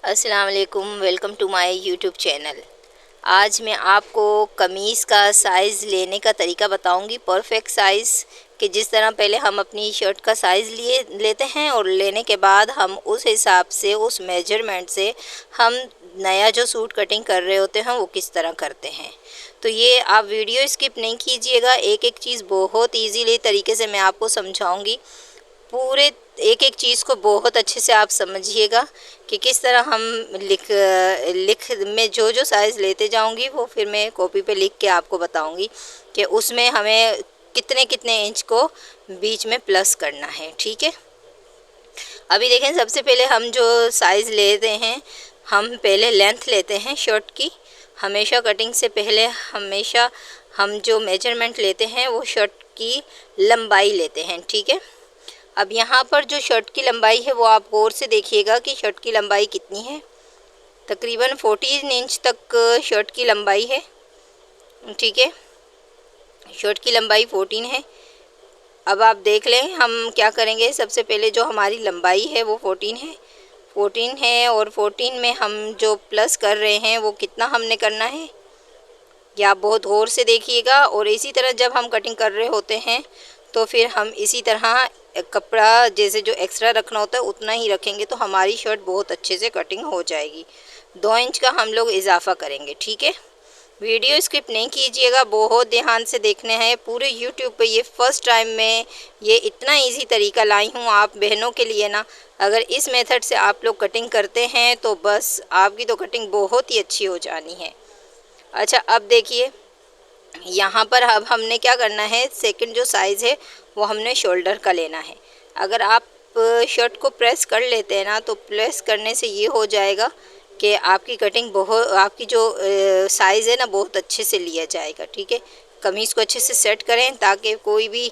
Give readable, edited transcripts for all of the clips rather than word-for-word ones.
अस्सलाम वालेकुम, welcome to my YouTube channel. आज मैं आपको कमीज़ का साइज़ लेने का तरीका बताऊंगी, परफेक्ट साइज़ कि जिस तरह पहले हम अपनी शर्ट का साइज़ लेते हैं और लेने के बाद हम उस हिसाब से, उस मेजरमेंट से हम नया जो सूट कटिंग कर रहे होते हैं वो किस तरह करते हैं। तो ये आप वीडियो स्किप नहीं कीजिएगा, एक एक चीज़ बहुत ईजीली तरीके से मैं आपको समझाऊँगी। पूरे एक एक चीज़ को बहुत अच्छे से आप समझिएगा कि किस तरह हम लिख में जो साइज़ लेते जाऊंगी वो फिर मैं कॉपी पे लिख के आपको बताऊंगी कि उसमें हमें कितने कितने इंच को बीच में प्लस करना है। ठीक है, अभी देखें, सबसे पहले हम जो साइज़ लेते हैं, हम पहले लेंथ लेते हैं शर्ट की। हमेशा कटिंग से पहले हमेशा हम जो मेजरमेंट लेते हैं वो शर्ट की लंबाई लेते हैं। ठीक है, अब यहाँ पर जो शर्ट की लंबाई है वो आप गौर से देखिएगा कि शर्ट की लंबाई कितनी है। तकरीबन 14 इंच तक शर्ट की लंबाई है। ठीक है, शर्ट की लंबाई 14 है। अब आप देख लें हम क्या करेंगे। सबसे पहले जो हमारी लंबाई है वो 14 है और 14 में हम जो प्लस कर रहे हैं वो कितना हमने करना है, ये आप बहुत गौर से देखिएगा। और इसी तरह जब हम कटिंग कर रहे होते हैं तो फिर हम इसी तरह कपड़ा जैसे जो एक्स्ट्रा रखना होता है उतना ही रखेंगे तो हमारी शर्ट बहुत अच्छे से कटिंग हो जाएगी। 2 इंच का हम लोग इजाफा करेंगे। ठीक है, वीडियो स्किप नहीं कीजिएगा, बहुत ध्यान से देखने हैं। पूरे यूट्यूब पे ये फर्स्ट टाइम मैं ये इतना इजी तरीका लाई हूँ आप बहनों के लिए ना। अगर इस मेथड से आप लोग कटिंग करते हैं तो बस आपकी तो कटिंग बहुत ही अच्छी हो जानी है। अच्छा, अब देखिए यहाँ पर अब हमने क्या करना है, सेकंड जो साइज़ है वो हमने शोल्डर का लेना है। अगर आप शर्ट को प्रेस कर लेते हैं ना तो प्रेस करने से ये हो जाएगा कि आपकी कटिंग बहुत, आपकी जो साइज़ है ना बहुत अच्छे से लिया जाएगा। ठीक है, कमीज़ को अच्छे से सेट करें ताकि कोई भी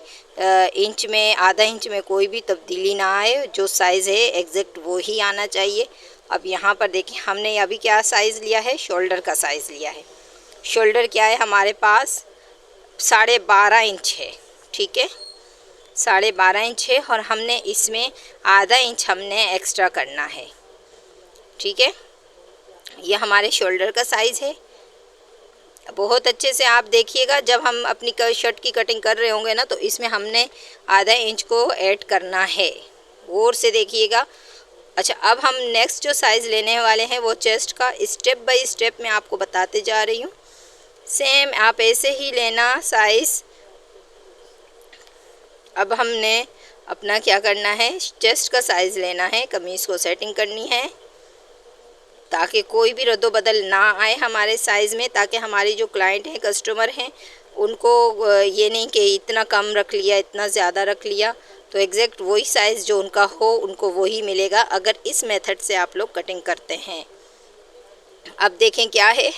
इंच में, आधा इंच में कोई भी तब्दीली ना आए। जो साइज़ है एग्जैक्ट वो ही आना चाहिए। अब यहाँ पर देखिए हमने अभी क्या साइज़ लिया है, शोल्डर का साइज़ लिया है। शोल्डर क्या है हमारे पास 12.5 इंच है। ठीक है, 12.5 इंच है और हमने इसमें आधा इंच हमने एक्स्ट्रा करना है। ठीक है, ये हमारे शोल्डर का साइज़ है। बहुत अच्छे से आप देखिएगा, जब हम अपनी शर्ट की कटिंग कर रहे होंगे ना तो इसमें हमने आधा इंच को ऐड करना है, गौर से देखिएगा। अच्छा, अब हम नेक्स्ट जो साइज़ लेने वाले हैं वो चेस्ट का, स्टेप बाय स्टेप मैं आपको बताते जा रही हूँ। सेम आप ऐसे ही लेना साइज़। अब हमने अपना क्या करना है, चेस्ट का साइज़ लेना है, कमीज़ को सेटिंग करनी है ताकि कोई भी रद्दो बदल ना आए हमारे साइज़ में, ताकि हमारी जो क्लाइंट हैं, कस्टमर हैं, उनको ये नहीं कि इतना कम रख लिया, इतना ज़्यादा रख लिया। तो एग्जैक्ट वही साइज़ जो उनका हो उनको वही मिलेगा अगर इस मेथड से आप लोग कटिंग करते हैं। अब देखें क्या है,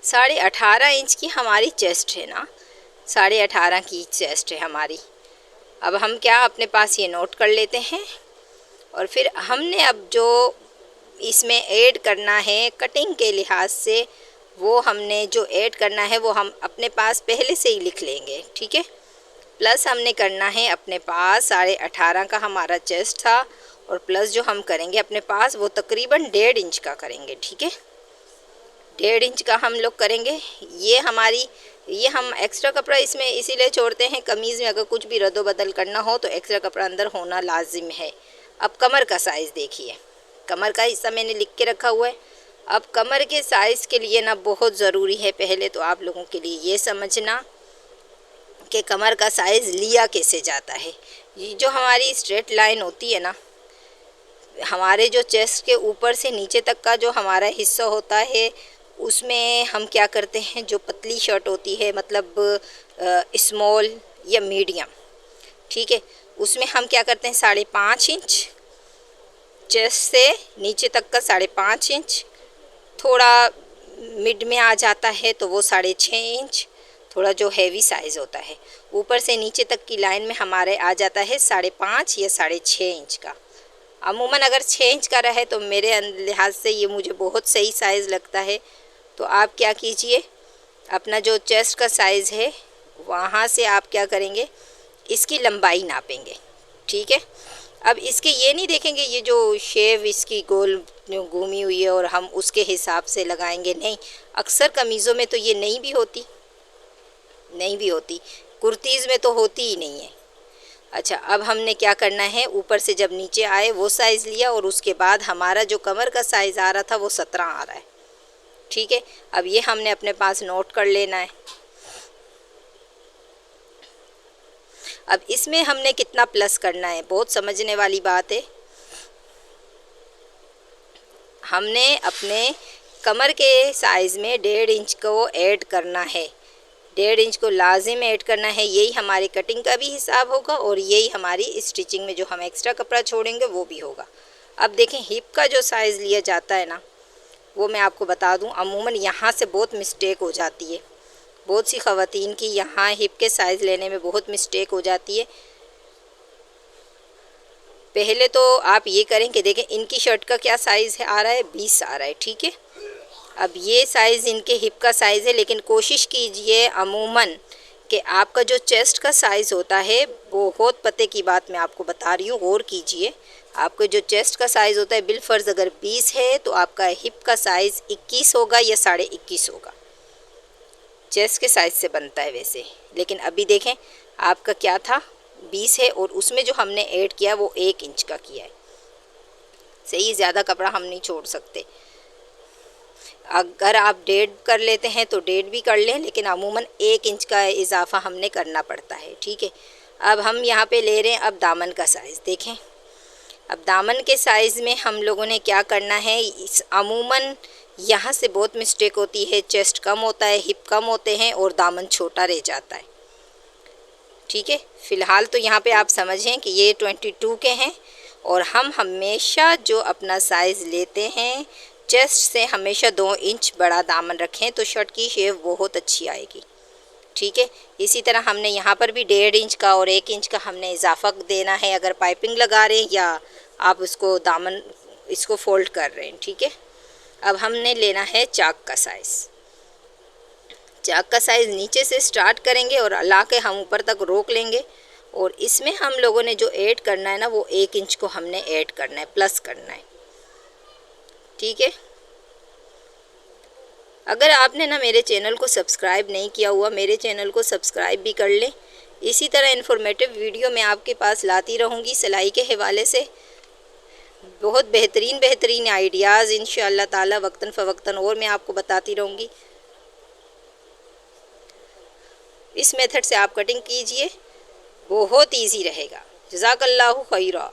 18.5 इंच की हमारी चेस्ट है ना, 18.5 की चेस्ट है हमारी। अब हम क्या अपने पास ये नोट कर लेते हैं और फिर हमने अब जो इसमें ऐड करना है कटिंग के लिहाज से, वो हमने जो ऐड करना है वो हम अपने पास पहले से ही लिख लेंगे। ठीक है, प्लस हमने करना है अपने पास 18.5 का हमारा चेस्ट था और प्लस जो हम करेंगे अपने पास वो तकरीबन 1.5 इंच का करेंगे। ठीक है, 1.5 इंच का हम लोग करेंगे। ये हम एक्स्ट्रा कपड़ा इसमें इसीलिए छोड़ते हैं, कमीज़ में अगर कुछ भी रद्दो बदल करना हो तो एक्स्ट्रा कपड़ा अंदर होना लाजिम है। अब कमर का साइज़ देखिए, कमर का हिस्सा मैंने लिख के रखा हुआ है। अब कमर के साइज़ के लिए ना बहुत ज़रूरी है पहले तो आप लोगों के लिए ये समझना कि कमर का साइज़ लिया कैसे जाता है। ये जो हमारी स्ट्रेट लाइन होती है ना, हमारे जो चेस्ट के ऊपर से नीचे तक का जो हमारा हिस्सा होता है उसमें हम क्या करते हैं, जो पतली शर्ट होती है, मतलब स्मॉल या मीडियम, ठीक है, उसमें हम क्या करते हैं 5.5 इंच, चेस्ट से नीचे तक का 5.5 इंच, थोड़ा मिड में आ जाता है तो वो 6.5 इंच, थोड़ा जो हैवी साइज़ होता है ऊपर से नीचे तक की लाइन में हमारे आ जाता है 5.5 या 6.5 इंच का। अमूमन अगर 6 इंच का रहे तो मेरे लिहाज से ये मुझे बहुत सही साइज़ लगता है। तो आप क्या कीजिए, अपना जो चेस्ट का साइज़ है वहाँ से आप क्या करेंगे, इसकी लंबाई नापेंगे। ठीक है, अब इसके ये नहीं देखेंगे ये जो शेव इसकी गोल घूमी हुई है और हम उसके हिसाब से लगाएंगे, नहीं। अक्सर कमीज़ों में तो ये नहीं भी होती, कुर्तीज़ में तो होती ही नहीं है। अच्छा, अब हमने क्या करना है, ऊपर से जब नीचे आए वो साइज़ लिया और उसके बाद हमारा जो कमर का साइज़ आ रहा था वो 17 आ रहा है। ठीक है, अब ये हमने अपने पास नोट कर लेना है। अब इसमें हमने कितना प्लस करना है, बहुत समझने वाली बात है। हमने अपने कमर के साइज़ में 1.5 इंच को ऐड करना है, 1.5 इंच को लाजिम ऐड करना है। यही हमारी कटिंग का भी हिसाब होगा और यही हमारी स्टिचिंग में जो हम एक्स्ट्रा कपड़ा छोड़ेंगे वो भी होगा। अब देखें, हिप का जो साइज़ लिया जाता है ना, वो मैं आपको बता दूं, अमूमन यहाँ से बहुत मिस्टेक हो जाती है। बहुत सी ख़वातीन की यहाँ हिप के साइज़ लेने में बहुत मिस्टेक हो जाती है। पहले तो आप ये करें कि देखें इनकी शर्ट का क्या साइज़ है, आ रहा है 20 आ रहा है। ठीक है, अब ये साइज़ इनके हिप का साइज़ है, लेकिन कोशिश कीजिए अमूमन कि आपका जो चेस्ट का साइज़ होता है, बहुत पते की बात मैं आपको बता रही हूँ, गौर कीजिए। आपका जो चेस्ट का साइज़ होता है बिलफर्ज अगर 20 है तो आपका हिप का साइज़ 21 होगा या 21.5 होगा। चेस्ट के साइज़ से बनता है वैसे, लेकिन अभी देखें आपका क्या था, 20 है और उसमें जो हमने ऐड किया वो 1 इंच का किया है। सही, ज़्यादा कपड़ा हम नहीं छोड़ सकते। अगर आप 1.5 कर लेते हैं तो 1.5 भी कर लें, लेकिन अमूमन 1 इंच का इजाफा हमने करना पड़ता है। ठीक है, अब हम यहाँ पे ले रहे हैं अब दामन का साइज़। देखें, अब दामन के साइज़ में हम लोगों ने क्या करना है, इस अमूमन यहाँ से बहुत मिस्टेक होती है, चेस्ट कम होता है, हिप कम होते हैं और दामन छोटा रह जाता है। ठीक है, फ़िलहाल तो यहाँ पे आप समझें कि ये 22 के हैं और हम हमेशा जो अपना साइज़ लेते हैं चेस्ट से हमेशा 2 इंच बड़ा दामन रखें तो शर्ट की शेप बहुत अच्छी आएगी। ठीक है, इसी तरह हमने यहाँ पर भी 1.5 इंच का और 1 इंच का हमने इजाफा देना है, अगर पाइपिंग लगा रहे हैं या आप उसको दामन इसको फोल्ड कर रहे हैं। ठीक है, अब हमने लेना है चाक का साइज़। चाक का साइज़ नीचे से स्टार्ट करेंगे और ला के हम ऊपर तक रोक लेंगे और इसमें हम लोगों ने जो ऐड करना है ना, वो 1 इंच को हमने ऐड करना है, प्लस करना है। ठीक है, अगर आपने ना मेरे चैनल को सब्सक्राइब नहीं किया हुआ, मेरे चैनल को सब्सक्राइब भी कर लें। इसी तरह इन्फॉर्मेटिव वीडियो मैं आपके पास लाती रहूँगी सिलाई के हवाले से, बहुत बेहतरीन आइडियाज़ इंशाअल्लाह ताला वक्तन फ़वक्तन और मैं आपको बताती रहूँगी। इस मेथड से आप कटिंग कीजिए, बहुत ईजी रहेगा। जज़ाकल्लाहु खैरा।